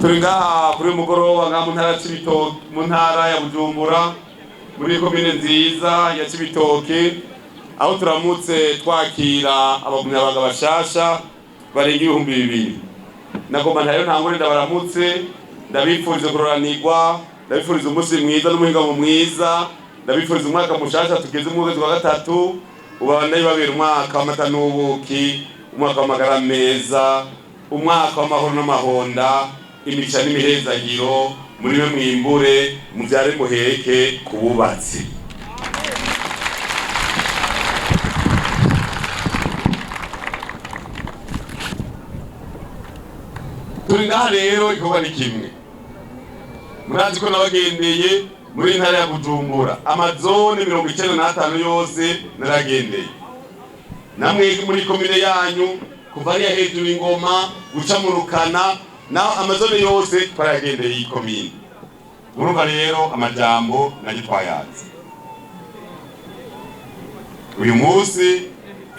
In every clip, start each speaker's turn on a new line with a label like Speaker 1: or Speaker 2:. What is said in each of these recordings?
Speaker 1: turi ngaha kuri mugoroba ngaha mu ntara ya Cibitoke, mu ntara ya Bujumbura, muri komine nziza ya Cibitoke, aho turamutse twakira abanyamabanga bashasha barenga 2000. Nagomba ntayo ntangore ndabaramutse, ndabifurize kuroranirwa, ndabifurize umunsi mwiza n'umuhingamo mwiza, ndabifurize umwaka mushasha tugeze mu kwezi kwa gatatu, ubandanye babera umwaka w'amata n'ubuki, umwaka w'amagara meza, umwaka w'amahoro n'amahonda, imigisha n'imihezagiro, muri mwe mwimbure, muvyare muheke kububatsi. Turi ngaha rero igikorwa ni kimwe. Murazi ko nabagendeye muri ntara ya Bujumbura, amazone 95 yose naragendeye. Namwe muri komine yanyu kuva ari hejuru ingoma guca mu Rukana na amazone yose twaragendeye iyi komine. Urumva rero amajambo nagitwayazi. Uyu munsi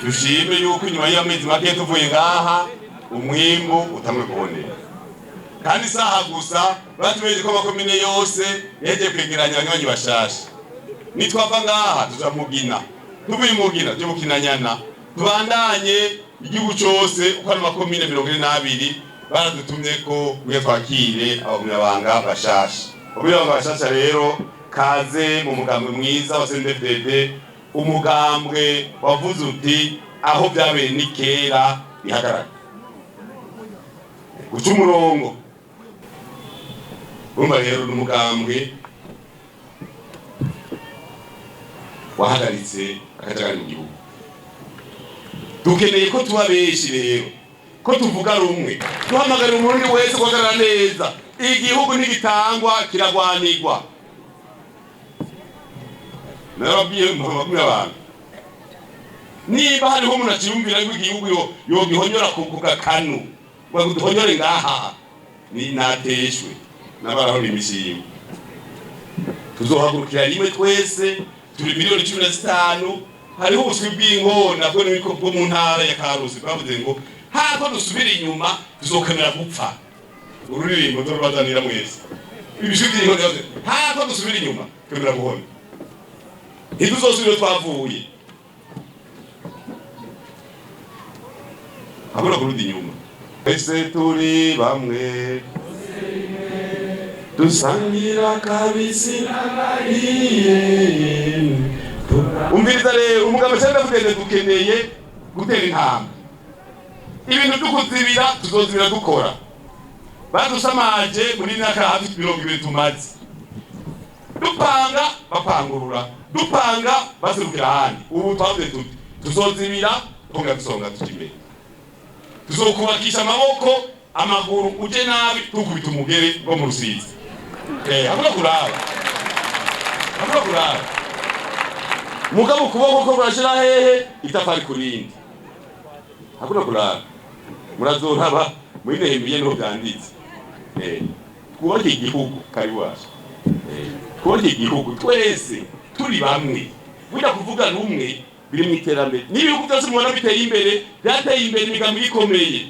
Speaker 1: tushime yuko inyuma y'amezi make tuvuye ngaha umwimbu utamwe kuboneka. Kandi saha gusa batumeje ko makomine yose yeje kwegeranya abanywanyi bashasha. Nitwava ngaha tuzamugina. Tuvuye mugina cyo bukinanyana. Tubandanye igihugu cyose uko ari makomine 22 baradutumye ko uye twakire abanyamabanga bashasha. Abanyamabanga bashasha rero kaze mu mugambwe mwiza wa CNDD-FDD, umugambwe wavuze uti aho byabereye ni kera bihagarara. Guca umurongo. Urumva rero n'umugambwe wahagaritse akajagari mu gihugu. Dukeneye ko tuba benshi rero, ko tuvuga rumwe, duhamagara umuntu wese guhagarara neza. Igihugu ntigitangwa kiragwanirwa. Narabwiye mbakumye abantu, niba hariho umuntu akiyumvira ngo igihugu yogihonyora ku gakanu baguhonyore ngaha ni nateshwe n'abaraho n'imishimo. Tuzohagurukira rimwe twese, turi miliyoni 15. Hariho ubuswi bw'inkona bwo n'ibiko bwo mu ntara ya Karusi bavuze ngo hako dusubira inyuma tuzokenera gupfa. Ururirimbo turubazanira mwese ibiswi by'inkona yose hako dusubira inyuma twemera guhona. Ntituzosubira twavuye habura kurudi inyuma. Ese turi bamwe dusangira kabisi n'agahiye. Umviriza rero umugabo cyane kugende dukeneye gutera intambwe. Ibintu dukuzibira tuzozibira dukora. Badusamaje muri naka hafi 20 tumaze. Dupanga bapangurura, dupanga baserukira handi. Ubu twavuze tuti tuzozibira tunga dusonga tukimbe. Tuzokubakisha amaboko amaguru uje nabi tukubita umugere ngo mu Rusizi. Habura kuraba. Habura kuraba. Mugabo kuboko ko burashira hehe itafari kurindi. Habura kuraba. Murazoraba mwinehembiye no byanditse. Kubaka igihugu kari waje. Kubaka igihugu twese turi bamwe. Buja kuvuga numwe biri mu iterambere. N'ibihugu byose mubona biteye imbere, byateye imbere imigambi ikomeye.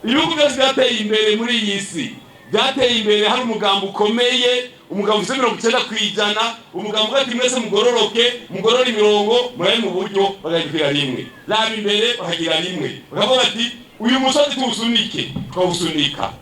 Speaker 1: Ibihugu byose byateye imbere muri iyi si, byateye imbere hari umugambi ukomeye, umugambi ufite 90%, umugambi ugati mwese mugororoke, mugorora imirongo, muraye mu buryo bagagira rimwe. Laba imbere bakagira rimwe. Bakavuga ati uyu musozi tuwusunike, twawusunika.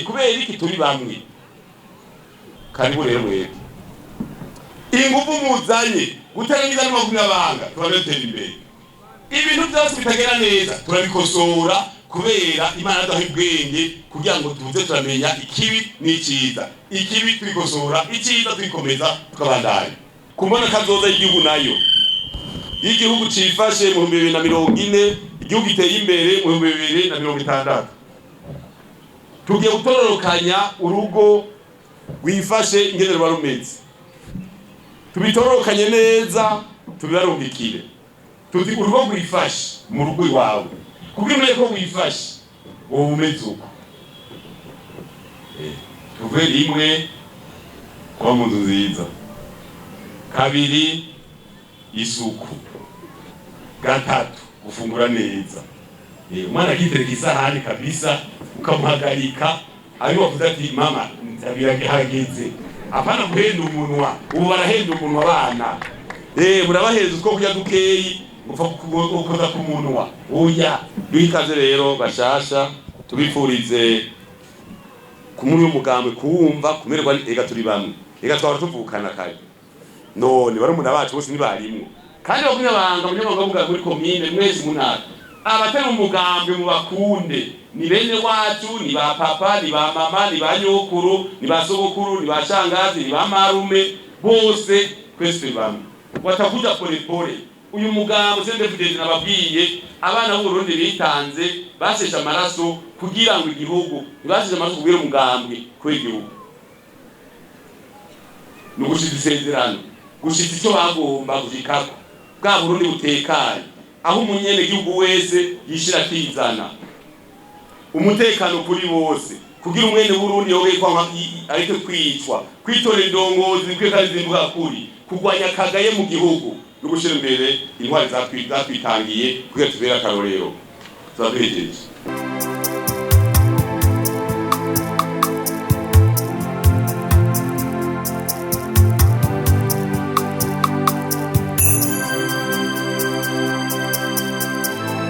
Speaker 1: Kubera iki turi bamwe. Karibu rero mwebwe. Ingufu muzanye guterangiza n'umunyamabanga turabetera imbere. Ibintu byose bitagera neza turabikosora kubera Imana adaha ubwenge kugira ngo tuze turamenya ikibi n'icyiza. Ikibi twikosora, icyiza twikomeza tukabandanya. Kumbona kazoza y'igihugu nayo. Igihugu cifashe mu 2040, igihugu giteye imbere mu 2060. Tugiye gutororokanya urugo wifashe ingene barumeze. Tubitorokanye neza tubibarungikire. Tuti urugo gwifashe mu rugo iwawe. Kugira ngo ko wifashe wowe umeze uko. Tuve rimwe kwa mundu nziza. Kabiri isuku. Gatatu gufungura neza. umwana akitereka isahani kabisa ukamuhagarika ari wavuze ati mama ndabiragihageze apana guhenda umunwa ubu barahenda umunwa abana murabaheza uko kurya dukeyi upfa kukoza ku munwa oya bikaze rero bashasha tubifurize ku muri umugambwe kuwumva kumererwa ega turi bamwe ega twara tuvukana kare none bari umuntu abacu bose nibarimwo kandi abanyamabanga umunyamabanga muri komine mwese munaka abatari umugambwe mu bakunde ni bene wacu ni ba papa ni ba mama ni ba nyokuru ni ba sogokuru ni ba shangazi ni ba marume bose kwese bamwe watakuja pole pole uyu mugambwe CNDD-FDD nababwiye abana b'u Burundi bitanze basesha amaraso kugira ngo igihugu basesha amaraso kugira umugambwe kw'igihugu no gushitsa isezerano gushitsa icyo bagomba gushikako bwa Burundi butekanye aho umunyene gihugu wese yishira kizana umutekano kuri bose kugira umwene Burundi yoge kwa ariko kwicwa kwitorera indongozi kwekazimbuka kuri kugwanya kagaye mu gihugu no gushira imbere intwari zatwitangiye kugira tubera karorero zabejeje